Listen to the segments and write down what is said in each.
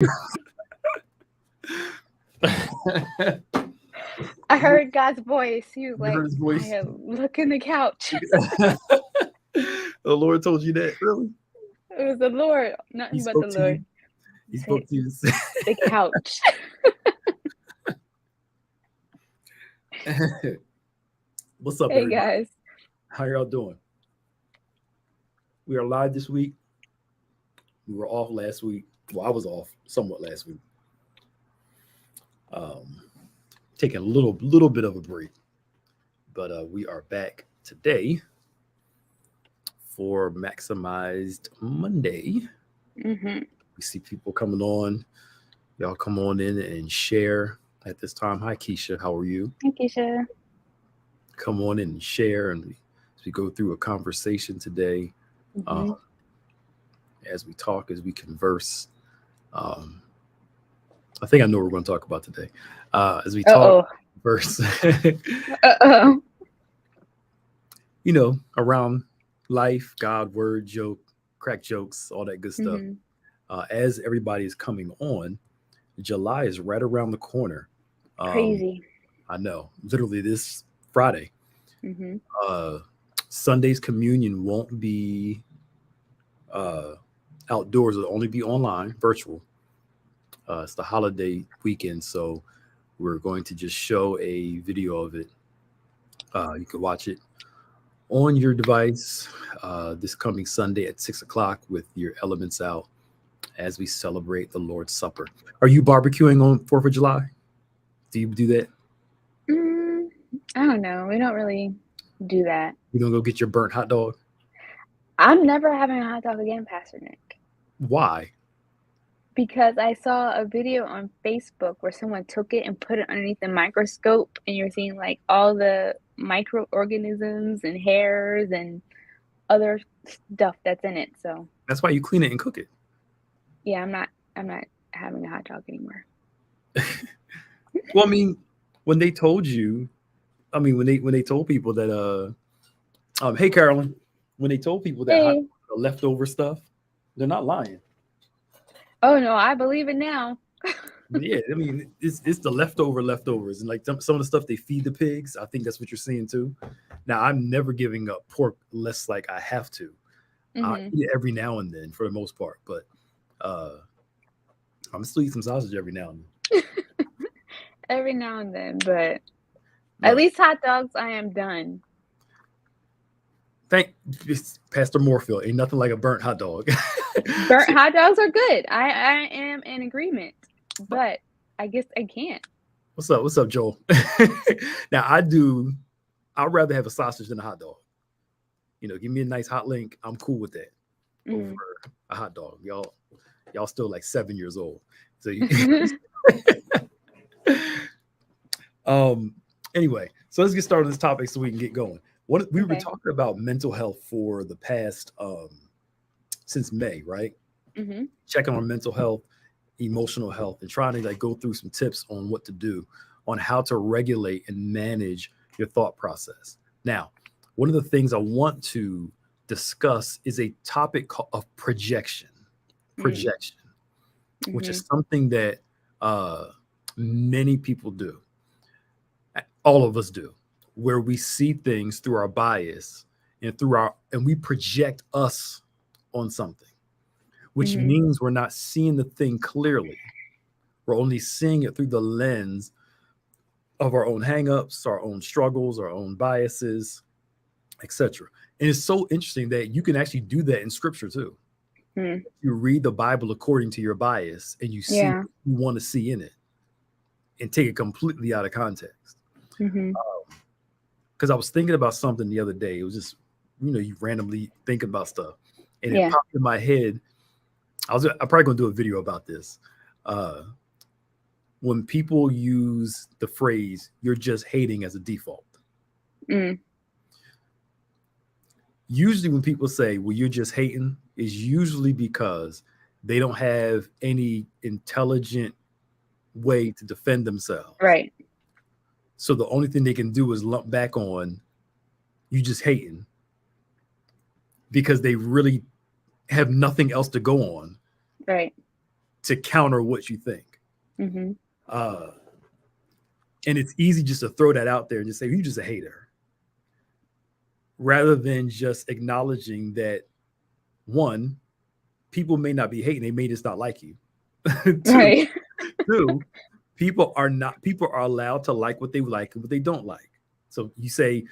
You I heard God's voice. He was heard like, his I voice? am looking the couch. The Lord told you that, really? It was the Lord, He nothing but the spoke to you. Lord. He He said, spoke to you. the couch. What's up, Hey everybody? guys. How y'all doing? We are live this week. We were off last week. Well, I was off somewhat last week. Um, Taking a little bit of a break, but we are back today for Maximized Monday. Hmm. We see people coming on. Y'all come on in and share at this time. Hi, Keisha. How are you? Thank you, Keisha. Come on in and share, and as we go through a conversation today, um, Hmm. as we talk, as we converse. Um, I think I know what we're going to talk about today. As we talk, Uh-oh. verse, Uh-oh. around life, God, word, joke, crack jokes, all that good stuff. Hmm. As everybody is coming on, July is right around the corner. Um, Crazy. I know, literally this Friday. Hmm. Uh, Sunday's communion won't be uh, outdoors; it'll only be online, virtual. It's the holiday weekend, so we're going to just show a video of it. You can watch it on your device this coming Sunday at 6 o'clock with your elements out as we celebrate the Lord's Supper. Are you barbecuing on 4th of July? Do you do that? Mm, I don't know. We don't really do that. You don't go get your burnt hot dog? I'm never having a hot dog again, Pastor Nick. Why? Because I saw a video on Facebook where someone took it and put it underneath the microscope, and you're seeing like all the microorganisms and hairs and other stuff that's in it. So That's why you clean it and cook it. yeah, I'm not having a hot dog anymore. Well, I mean, when they told you, I mean, when they told people that, hey Carolyn, when they told people that hot Hey. leftover stuff, they're not lying. Oh no, I believe it now. Yeah, I mean, it's the leftovers, and like some of the stuff they feed the pigs. I think that's what you're seeing too. Now, I'm never giving up pork unless like I have to. I Hmm. eat it every now and then for the most part, but uh, I'm still eat some sausage every now and Every now and then, but then. at least hot dogs, I am done. Thank Pastor Moorfield. Ain't nothing like a burnt hot dog. Burnt So, hot dogs are good. I am in agreement, but I guess I can't. what's up? What's up, Joel? Now I do. I'd rather have a sausage than a hot dog. Give me a nice hot link. I'm cool with that over Hmm. a hot dog. Y'all still like 7 years old. So um anyway, so let's get started on this topic so we can get going. What we were Okay. talking about mental health for the past since May, right? Hmm. Checking on mental health, emotional health, and trying to like go through some tips on what to do, on how to regulate and manage your thought process. Now, one of the things I want to discuss is a topic of projection. Mm. Projection, which Hmm. is something that uh, many people do. All of us do, where we see things through our bias and we project us on something, which Hmm. means we're not seeing the thing clearly. We're only seeing it through the lens of our own hangups, our own struggles, our own biases, etc. And it's so interesting that you can actually do that in scripture too. Mm. You read the Bible according to your bias and you see Yeah. what you want to see in it and take it completely out of context. Hmm. Because I was thinking about something the other day. It was just, you randomly think about stuff. And it Yeah. popped in my head. I'm probably going to do a video about this. Uh, when people use the phrase, you're just hating as a default. Mm. Usually when people say, well, you're just hating, is usually because they don't have any intelligent way to defend themselves. Right. So the only thing they can do is lump back on you just hating because they really have nothing else to go on Right. to counter what you think. Mm-hmm. And it's easy just to throw that out there and just say, you're just a hater, rather than just acknowledging that, one, people may not be hating, they may just not like you. Right. Two, people are allowed to like what they like and what they don't like. So you say,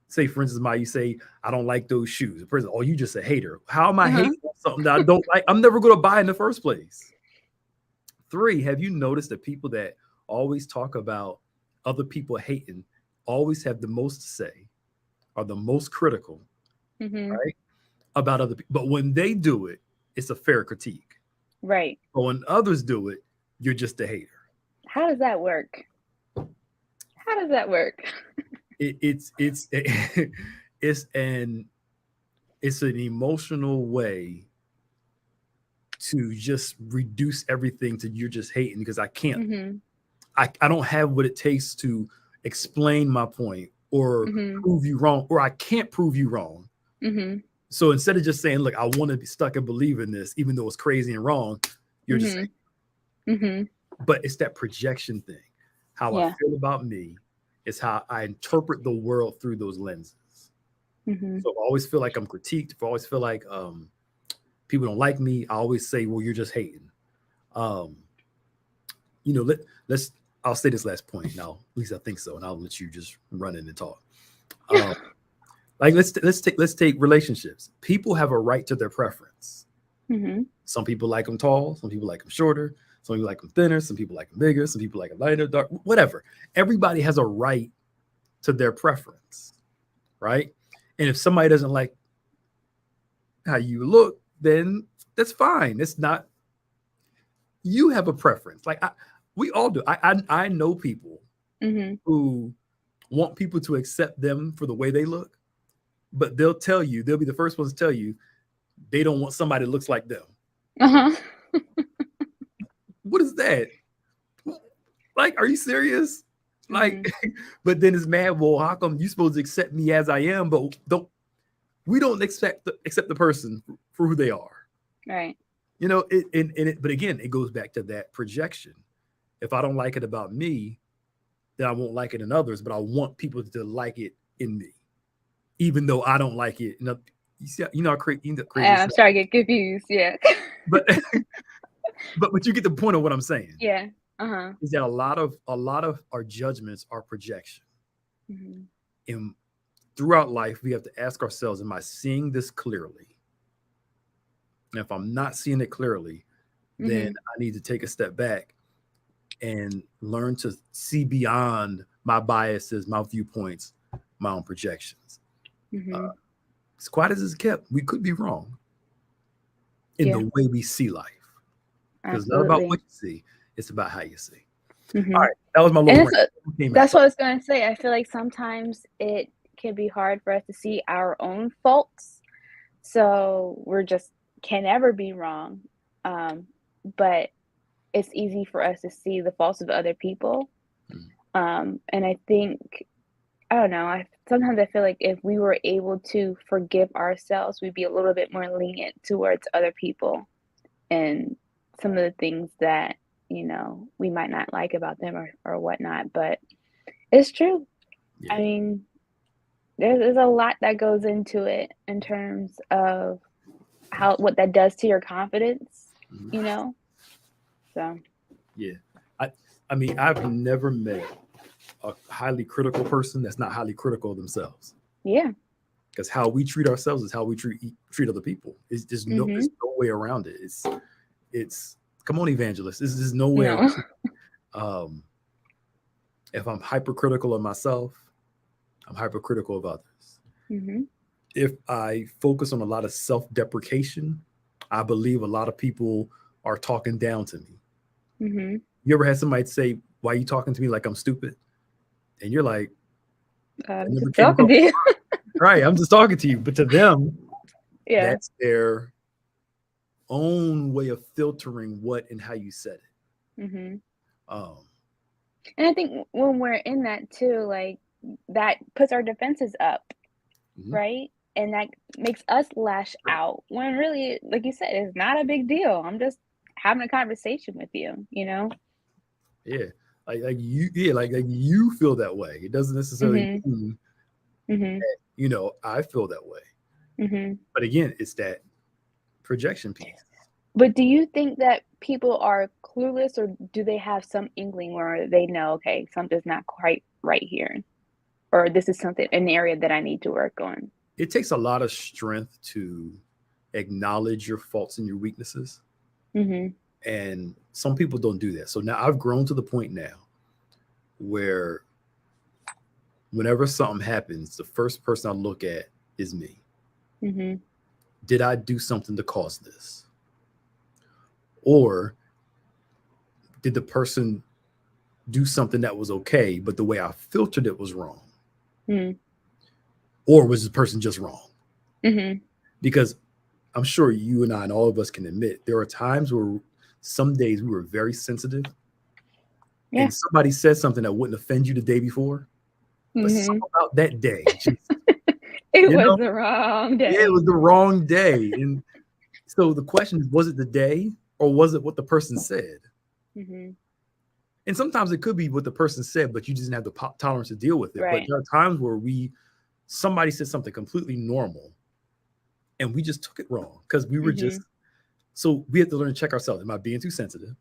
for instance, you say, I don't like those shoes. The person, oh, you just a hater. How am I hating on something that I don't like? I'm never going to buy in the first place. 3, have you noticed that people that always talk about other people hating always have the most to say, are the most critical, right, about other people? But when they do it, it's a fair critique. Right. But when others do it, you're just a hater. How does that work? It's an emotional way to just reduce everything to you're just hating, because I can't, I don't have what it takes to explain my point or prove you wrong, or I can't prove you wrong. So instead of just saying, look, I want to be stuck and believe in this, even though it's crazy and wrong, you're just saying. But it's that projection thing. How I feel about me is how I interpret the world through those lenses. So if I always feel like I'm critiqued, if I always feel like people don't like me, I always say, well, you're just hating. I'll say this last point now, at least I think so, and I'll let you just run in and talk. Like let's take relationships. People have a right to their preference. Some people like them tall, some people like them shorter, some people like them thinner, some people like them bigger, some people like them lighter, dark, whatever. Everybody has a right to their preference, right? And if somebody doesn't like how you look, then that's fine. It's not, you have a preference. Like we all do. I know people who want people to accept them for the way they look, but they'll be the first ones to tell you they don't want somebody that looks like them. What is that? Like, are you serious? Like, but then it's mad. Well, how come you supposed to accept me as I am, but we don't accept the person for who they are? Right. You know, but again, it goes back to that projection. If I don't like it about me, then I won't like it in others, but I want people to like it in me, even though I don't like it. I'm starting to get confused. Yeah. but you get the point of what I'm saying. Yeah. Is that a lot of our judgments are projection. And throughout life, we have to ask ourselves, am I seeing this clearly? And if I'm not seeing it clearly, then I need to take a step back and learn to see beyond my biases, my viewpoints, my own projections. As quiet as it's kept, we could be wrong in the way we see life. Because it's not about what you see, it's about how you see. All right, that was my little rant. That's what I was going to say. I feel like sometimes it can be hard for us to see our own faults. So we're just can never be wrong. But it's easy for us to see the faults of other people. And I think, I don't know, sometimes I feel like if we were able to forgive ourselves, we'd be a little bit more lenient towards other people and some of the things that, we might not like about them or whatnot. But it's true. Yeah. I mean, there's a lot that goes into it in terms of what that does to your confidence, So. Yeah. I mean, I've never met a highly critical person that's not highly critical of themselves. Yeah. Because how we treat ourselves is how we treat other people. There's no way around it. It's come on, evangelist. There's no way around it. If I'm hypercritical of myself, I'm hypercritical of others. If I focus on a lot of self-deprecation, I believe a lot of people are talking down to me. You ever had somebody say, why are you talking to me like I'm stupid? And you're like, I'm just talking to you. Right, I'm just talking to you. But to them, that's their own way of filtering what and how you said it. And I think when we're in that too, like that puts our defenses up, right? And that makes us lash out when really, like you said, it's not a big deal. I'm just having a conversation with you, you know? Yeah. Like you, yeah, like you feel that way. It doesn't necessarily Mhm. mean, Mhm. I feel that way. Mhm. But again, it's that projection piece. But do you think that people are clueless, or do they have some inkling where they know, okay, something's not quite right here, or this is something an area that I need to work on? It takes a lot of strength to acknowledge your faults and your weaknesses. Mhm. And some people don't do that. So now I've grown to the point now where whenever something happens, the first person I look at is me. Mhm. Did I do something to cause this? Or did the person do something that was okay, but the way I filtered it was wrong? Mhm. Or was the person just wrong? Mhm. Because I'm sure you and I and all of us can admit there are times where some days we were very sensitive Yeah. and somebody said something that wouldn't offend you the day before, but Mhm. something about that day just, It you was know, the wrong yeah, it day. was the wrong day. And so the question is, was it the day or was it what the person said? Mhm. And sometimes it could be what the person said, but you just didn't have the tolerance to deal with it. But Right. there are times where somebody said something completely normal and we just took it wrong because we were just, Mhm. so we have to learn to check ourselves. Am I being too sensitive?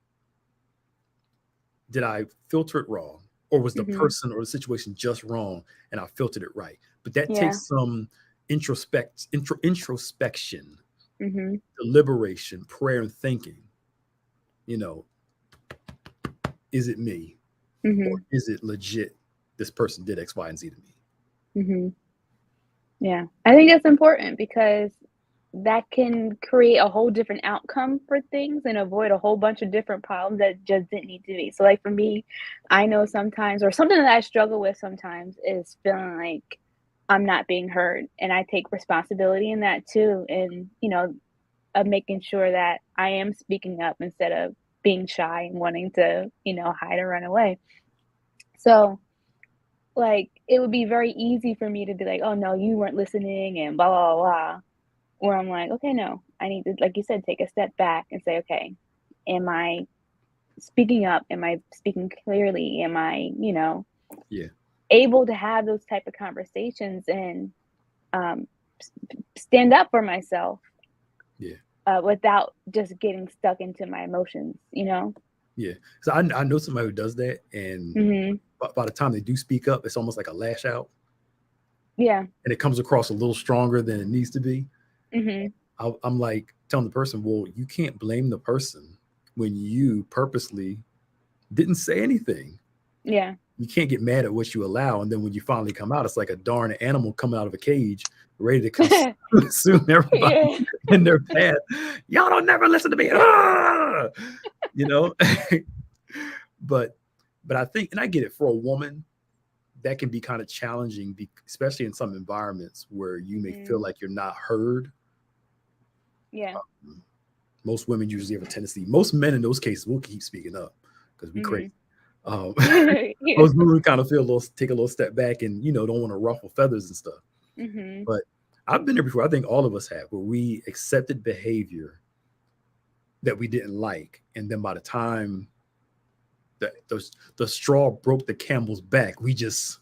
Did I filter it wrong? Or was the Mhm. person or the situation just wrong and I filtered it right? But that Yeah. takes some introspection, Mhm. deliberation, prayer, and thinking. You know, is it me? Or Mhm. is it legit this person did X, Y, and Z to me? Mhm. Yeah. I think that's important because that can create a whole different outcome for things and avoid a whole bunch of different problems that just didn't need to be. So, like for me, I know sometimes, or something that I struggle with sometimes, is feeling like I'm not being heard, and I take responsibility in that too. And of making sure that I am speaking up instead of being shy and wanting to, hide or run away. So, like, it would be very easy for me to be like, "Oh no, you weren't listening," and blah blah blah. Where I'm like, "Okay, no, I need to," like you said, take a step back and say, "Okay, am I speaking up? Am I speaking clearly? Am I, Yeah, able to have those type of conversations and um, stand up for myself yeah, without just getting stuck into my emotions?" yeah. So I know somebody who does that, and Mhm. by the time they do speak up, it's almost like a lash out, Yeah. and it comes across a little stronger than it needs to be. Mhm. I'm like telling the person, well, you can't blame the person when you purposely didn't say anything. Yeah. You can't get mad at what you allow, and then when you finally come out, it's like a darn animal coming out of a cage, ready to consume everybody Yeah. in their path. Y'all don't never listen to me. Ah! You know, but I think, and I get it, for a woman that can be kind of challenging, especially in some environments where you may feel Mhm. like you're not heard. Yeah. Most women usually have a tendency. Most men in those cases will keep speaking up because we crazy. Mhm. Um, Yeah. most women kind of take a little step back and don't want to ruffle feathers and stuff. Mhm. But I've been there before. I think all of us have, where we accepted behavior that we didn't like, and then by the time that the straw broke the camel's back, we just,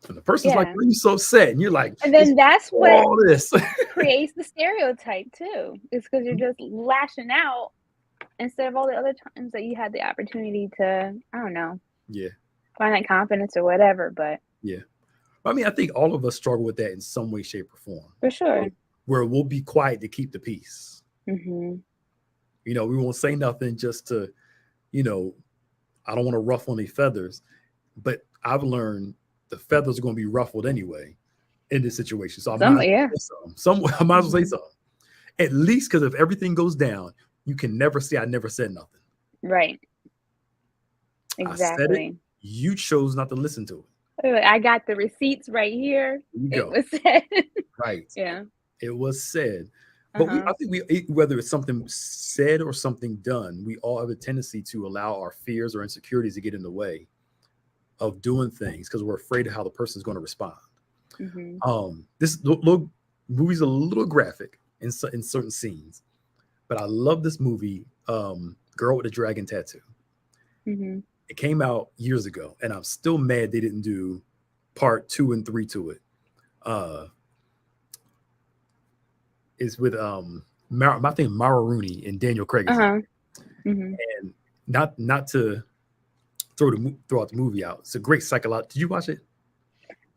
and the person's like, Yeah. "Why are you so upset?" And you're like, And "It's then that's what all this." creates the stereotype too. It's because 'cause you're just lashing out instead of all the other times that you had the opportunity to, I don't know, Yeah, find that confidence or whatever, but yeah. I mean, I think all of us struggle with that in some way, shape, or form, for where, sure. we'll be quiet to keep the peace. Mhm. We won't say nothing just to, you know, I don't want to ruffle any feathers. But I've learned the feathers are going to be ruffled anyway in this situation. So I might as Yeah. well say something. I might as well say Mhm. something. At least, because if everything goes down, you can never say I never said nothing. Right. I said it. Exactly. You chose not to listen to it. I got the receipts right here. There you It go. was said. Right. Yeah. It was said. But Uh-huh. I think whether it's something said or something done, we all have a tendency to allow our fears or insecurities to get in the way of doing things because we're afraid of how the person's going to respond. Mhm. This little movie's a little graphic in certain scenes, but I love this movie, Girl with the Dragon Tattoo. Mm-hmm. It came out years ago, and I'm still mad they didn't do part 2 and 3 to it. Is with I think Mara Rooney and Daniel Craig is in it. Uh-huh. Mm-hmm. And not to throw out the movie out. It's a great psychological. Did you watch it?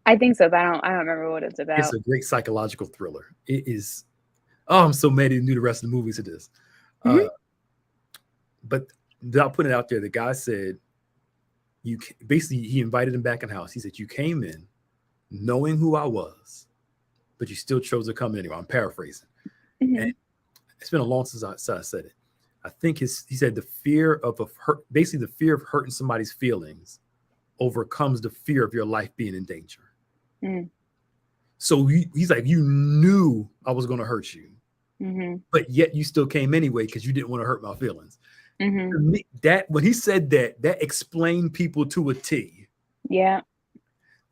I think so, but I don't remember what it's about. It's a great psychological thriller. It is. Oh, I'm so mad they didn't do the rest of the movies to this. Mhm. But without putting it out there, the guy said, basically he invited him back in the house. He said, you came in knowing who I was, but you still chose to come in anyway. I'm paraphrasing. Mhm. And it's been a long since I said it. I think he said the fear of basically the fear of hurting somebody's feelings overcomes the fear of your life being in danger. Mm. So he's like, you knew I was going to hurt you, Mm-hmm. but yet you still came anyway because you didn't want to hurt my feelings. Mm-hmm. To me, that when he said that explained people to a T. Yeah.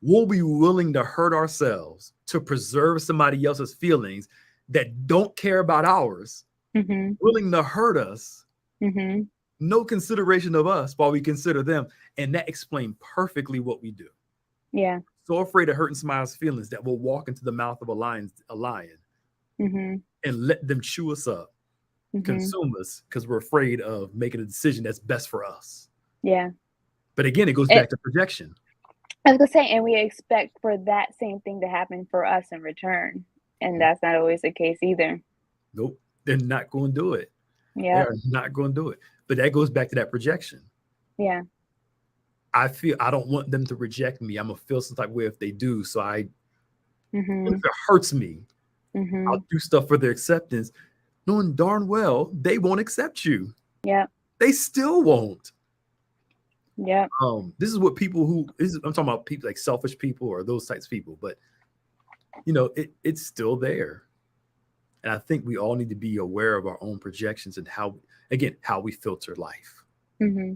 We'll be willing to hurt ourselves to preserve somebody else's feelings that don't care about ours, Mm-hmm. willing to hurt us, Mm-hmm. no consideration of us while we consider them. And that explained perfectly what we do. Yeah. So afraid of hurting somebody's feelings that we'll walk into the mouth of a lion Mm-hmm. and let them chew us up, Mm-hmm. consume us, because we're afraid of making a decision that's best for us. Yeah. But again, it goes back to projection. I was gonna say, and we expect for that same thing to happen for us in return. And that's not always the case either. Nope. They're not going to do it. Yeah. They're not going to do it. But that goes back to that projection. Yeah. I feel I don't want them to reject me. I'm going to feel some type of way if they do. So Mm-hmm. if it hurts me, Mm-hmm. I'll do stuff for their acceptance, knowing darn well they won't accept you. Yeah. They still won't. Yeah. This is what I'm talking about people like selfish people or those types of people, but it's still there. And I think we all need to be aware of our own projections and how we filter life. Mm-hmm.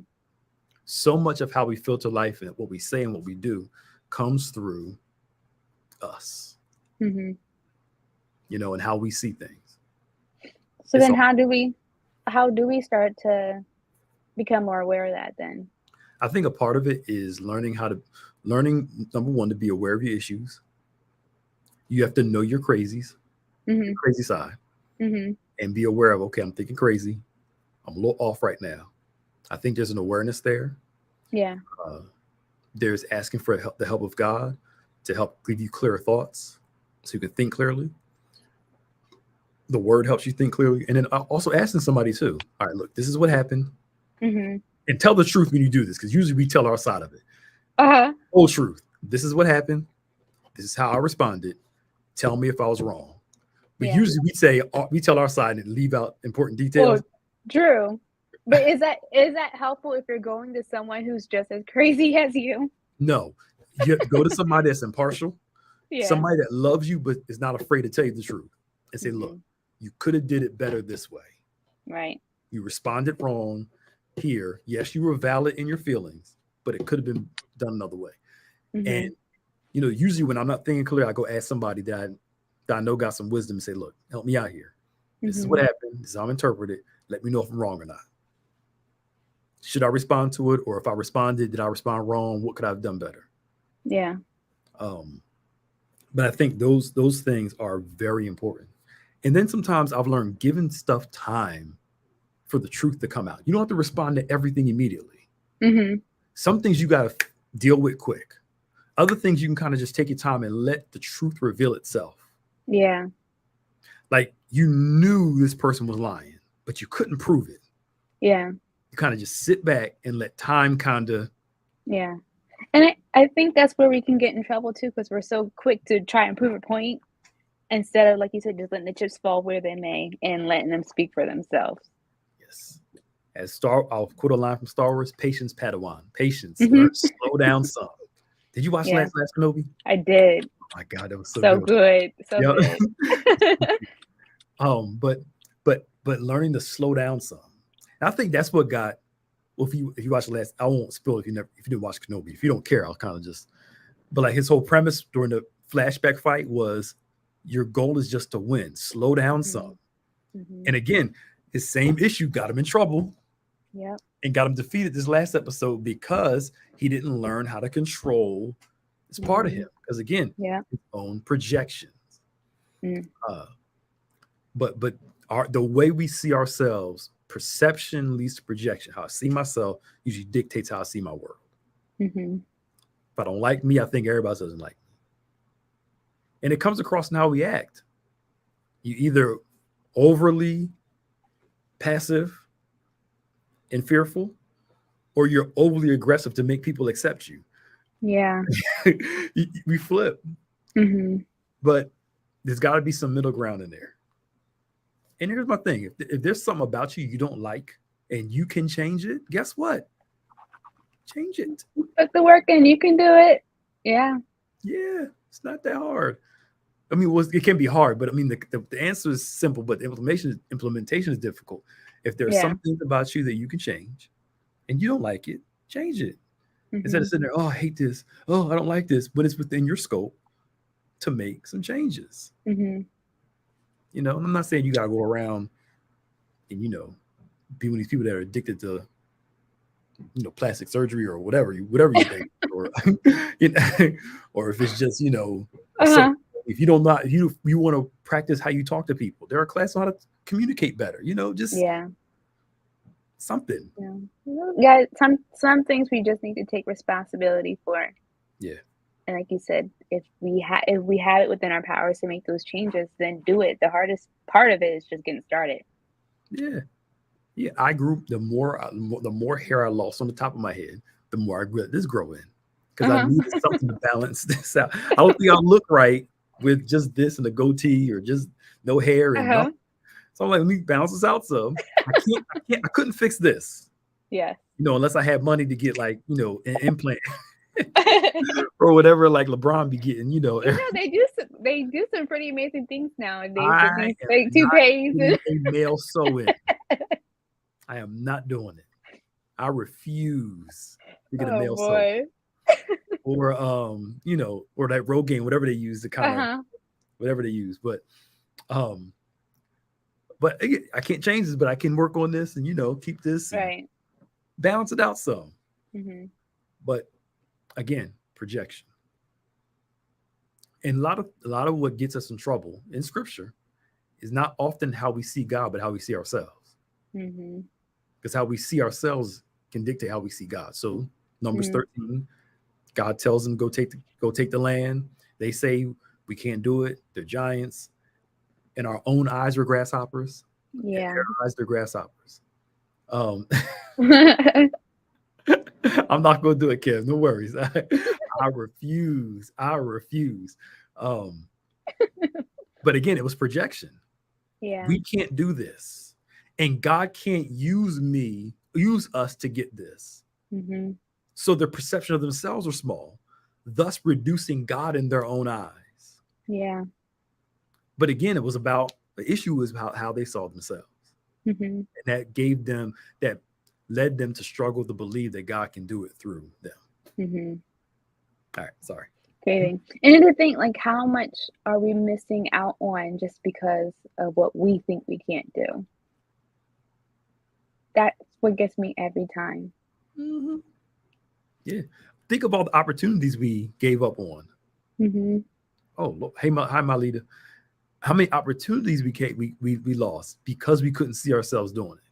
So much of how we filter life and what we say and what we do comes through us, Mm-hmm. and how we see things. So then how do we start to become more aware of that then? I think a part of it is learning number one, to be aware of your issues. You have to know your crazies, Mm-hmm. your crazy side, Mm-hmm. and be aware of, okay, I'm thinking crazy. I'm a little off right now. I think there's an awareness there. Yeah. There's asking for the help of God to help give you clearer thoughts so you can think clearly. The word helps you think clearly. And then also asking somebody too. All right, look, this is what happened. Mm-hmm. And tell the truth when you do this, because usually we tell our side of it. Uh-huh. Whole truth. This is what happened. This is how I responded. Tell me if I was wrong. But usually we tell our side and leave out important details. Well, true. But is that helpful if you're going to someone who's just as crazy as you? No. You have to go to somebody that's impartial. Yeah. Somebody that loves you but is not afraid to tell you the truth and say, Mm-hmm. look, you could have did it better this way. Right. You responded wrong here. Yes, you were valid in your feelings, but it could have been done another way. Mm-hmm. And usually when I'm not thinking clear, I go ask somebody that I know got some wisdom and say, look, help me out here. This is what happened. This is how I'm interpreted. Let me know if I'm wrong or not. Should I respond to it? Or if I responded, did I respond wrong? What could I have done better? Yeah. But I think those things are very important. And then sometimes I've learned giving stuff time for the truth to come out. You don't have to respond to everything immediately. Mm-hmm. Some things you got to deal with quick. Other things you can kind of just take your time and let the truth reveal itself. Yeah. Like you knew this person was lying, but you couldn't prove it. Yeah. You kind of just sit back and let time kind of. Yeah. And I think that's where we can get in trouble too, because we're so quick to try and prove a point instead of, like you said, just letting the chips fall where they may and letting them speak for themselves. Yes. I'll quote a line from Star Wars: "Patience, Padawan. Patience. Mhm. Slow down some." Did you watch Yeah. Last Kenobi? I did. Oh my God, that was so good. So Yep. good. But learning to slow down some. And I think that's what got. Well, if you watch the last, I won't spoil if you didn't watch Kenobi. If you don't care, I'll kind of just. But like his whole premise during the flashback fight was, your goal is just to win. Slow down some. Mm-hmm. And again, His same issue got him in trouble Yep. and got him defeated this last episode because he didn't learn how to control this part of him. Because again, Yeah. his own projections. Mm. But the way we see ourselves, perception leads to projection. How I see myself usually dictates how I see my world. Mm-hmm. If I don't like me, I think everybody else doesn't like me. And it comes across in how we act. You either overly passive and fearful, or you're overly aggressive to make people accept you. Yeah. We flip. Mm-hmm. But there's got to be some middle ground in there. And here's my thing. If there's something about you don't like and you can change it, guess what? Change it. Put the work in. You can do it. Yeah. Yeah, it's not that hard. I mean, it can be hard, but I mean, the answer is simple, but the implementation is difficult. If there's something about you that you can change and you don't like it, change it. Instead of sitting there, oh, I hate this. Oh, I don't like this. But it's within your scope to make some changes. Mm-hmm. You know, I'm not saying you got to go around and, be one of these people that are addicted to, plastic surgery or whatever you think, or, or if it's just, if you don't know, you want to practice how you talk to people, there are classes on how to communicate better, just something. Yeah. Some things we just need to take responsibility for. Yeah. And like you said, if we have it within our powers to make those changes, then do it. The hardest part of it is just getting started. Yeah. Yeah. I grew, the more hair I lost on the top of my head, the more I let this grow in. Because I needed something to balance this out. I don't think I'll look right with just this and a goatee or just no hair and nothing. So I'm like, let me balance this out some. I couldn't fix this. Yeah. Unless I had money to get an implant. Or whatever, like LeBron be getting, they do some pretty amazing things nowadays with these fake toupees. A male sew-in. I am not doing it. I refuse to get a male sew-in. Or or that Rogaine, whatever they use to kind of whatever they use. But I can't change this, but I can work on this and keep this right, balance it out some. Mm-hmm. But again, projection. And a lot of what gets us in trouble in scripture is not often how we see God, but how we see ourselves. Mm-hmm. Because how we see ourselves can dictate how we see God. So Numbers 13, God tells them, go take the land. They say we can't do it. They're giants. In our own eyes, we're grasshoppers. Yeah. In their eyes, they're grasshoppers. I'm not going to do it, Kev. No worries. I refuse. But again, it was projection. Yeah. We can't do this. And God can't use us to get this. Mm-hmm. So their perception of themselves are small, thus reducing God in their own eyes. Yeah. But again, the issue was about how they saw themselves. Mm-hmm. And that led them to struggle to believe that God can do it through them. Mm-hmm. All right, sorry. And to think, like, how much are we missing out on just because of what we think we can't do? That's what gets me every time. Mm-hmm. Yeah. Think about the opportunities we gave up on. Mm-hmm. Oh, hey, hi, my leader. How many opportunities we lost because we couldn't see ourselves doing it?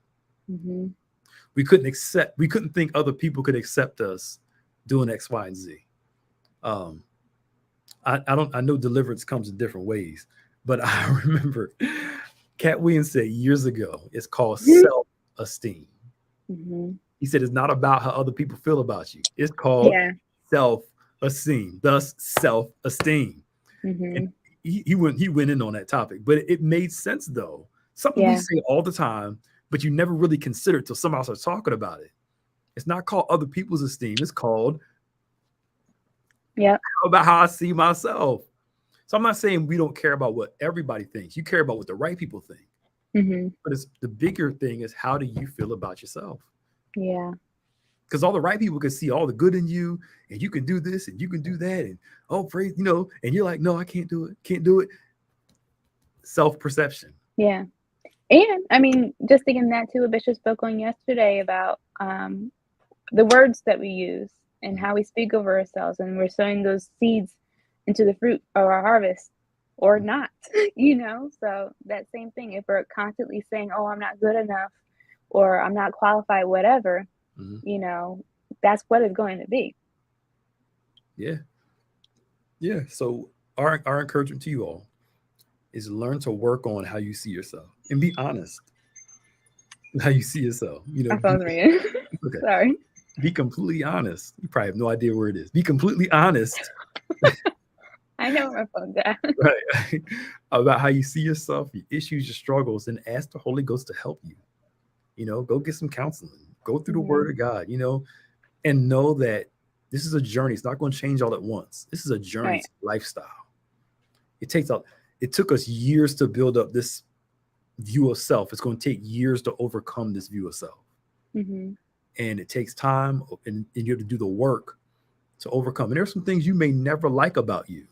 Mm-hmm. We couldn't think other people could accept us doing X, Y, and Z. I know deliverance comes in different ways, but I remember Cat Williams said years ago, it's called self-esteem. Mm-hmm. He said it's not about how other people feel about you. It's called self-esteem, thus self-esteem. Mm-hmm. And he went in on that topic, but it made sense though. Something we say all the time, but you never really consider it till somebody starts talking about it. It's not called other people's esteem. It's called how about how I see myself. So I'm not saying we don't care about what everybody thinks. You care about what the right people think. Mm-hmm. But the bigger thing is, how do you feel about yourself? Yeah. Because all the right people can see all the good in you, and you can do this and you can do that, and praise, and you're like, no, I can't do it. Self-perception. Yeah. And I mean, just thinking that too, what Bishop spoke on yesterday about the words that we use and how we speak over ourselves, and we're sowing those seeds into the fruit of our harvest or not, you know? So that same thing, if we're constantly saying, oh, I'm not good enough or I'm not qualified, whatever, Mhm. you know, that's what it's going to be. Yeah. Yeah. So our encouragement to you all is learn to work on how you see yourself and be honest with how you see yourself. My phone's ringing. Okay. Sorry. Be completely honest. You probably have no idea where it is. Be completely honest, I know where my phone's at. right? About how you see yourself, your issues, your struggles, and ask the Holy Ghost to help you. Go get some counseling, go through the Word of God, and know that this is a journey. It's not going to change all at once. This is a journey, Right. it's a lifestyle. It took us years to build up this view of self. It's going to take years to overcome this view of self. Mm-hmm. And it takes time, and you have to do the work to overcome. And there's some things you may never like about you,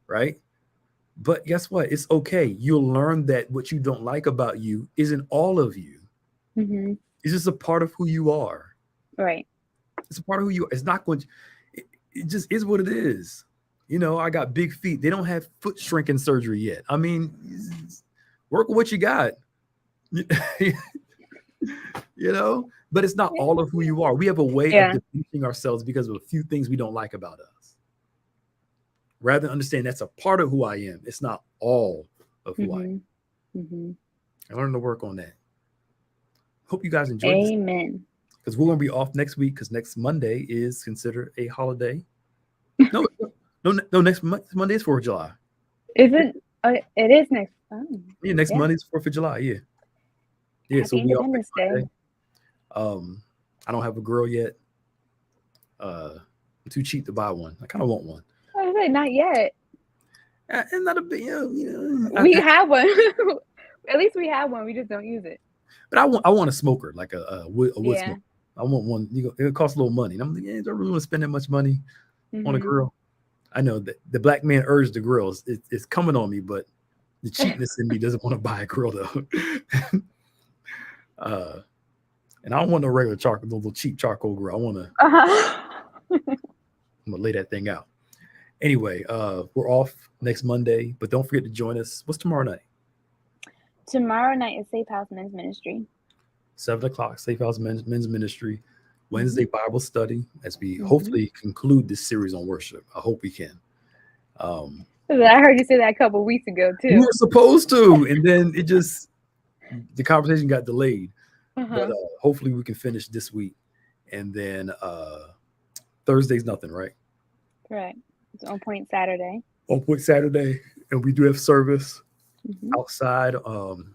right? But guess what? It's okay. You'll learn that what you don't like about you isn't all of you. Mm-hmm. It's just a part of who you are. Right. It's a part of who you are. It's not going to, it just is what it is. I got big feet. They don't have foot shrinking surgery yet. I mean, work with what you got. But it's not all of who you are. We have a way of diminishing ourselves because of a few things we don't like about us. Rather than understand that's a part of who I am. It's not all of who I am. Mm-hmm. I learned to work on that. Hope you guys enjoyed this. Amen. Because we're going to be off next week because next Monday is considered a holiday. No, next Monday is 4th of July. Is it? It is next. Oh, yeah, next Monday is 4th of July. Yeah. Yeah, so we off next Day. I don't have a girl yet. I'm too cheap to buy one. I kind of want one. Oh, not yet. And not a big, we have one. At least we have one. We just don't use it. But I want a smoker, like a wood smoker. I want one. It costs a little money. And I'm like, I don't really want to spend that much money on a grill. I know that the black man urged the grills. It's coming on me, but the cheapness in me doesn't want to buy a grill though. And I don't want no regular charcoal, no little cheap charcoal grill. I want to. I'm gonna lay that thing out. Anyway, we're off next Monday, but don't forget to join us. What's tomorrow night? Tomorrow night is Safe House Men's Ministry. 7:00, Safe House Men's Ministry. Wednesday Bible study as we hopefully conclude this series on worship. I hope we can. I heard you say that a couple of weeks ago too. We were supposed to, and then the conversation got delayed. But hopefully we can finish this week, and then Thursday's nothing, right? Correct. It's On Point Saturday. On Point Saturday, and we do have service outside on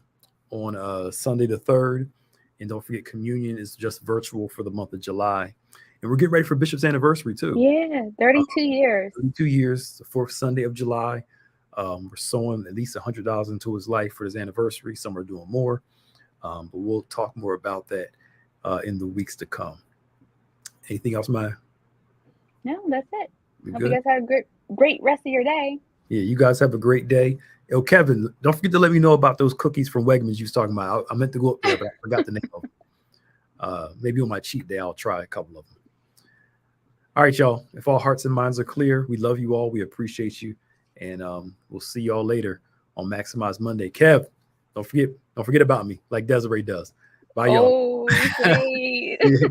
Sunday the 3rd. And don't forget, communion is just virtual for the month of July. And we're getting ready for Bishop's anniversary, too. Yeah, 32 years. 32 years, the 4th Sunday of July. We're sowing at least $100 into his life for his anniversary. Some are doing more. But we'll talk more about that in the weeks to come. Anything else, Maya? No, that's it. Hope you guys have a great rest of your day. Yeah, you guys have a great day. Yo, Kevin, don't forget to let me know about those cookies from Wegmans you was talking about. I meant to go up there, but I forgot the name of them. Maybe on my cheat day, I'll try a couple of them. All right, y'all. If all hearts and minds are clear, we love you all. We appreciate you. And we'll see y'all later on Maximize Monday. Kev, don't forget about me like Desiree does. Bye, y'all. Oh,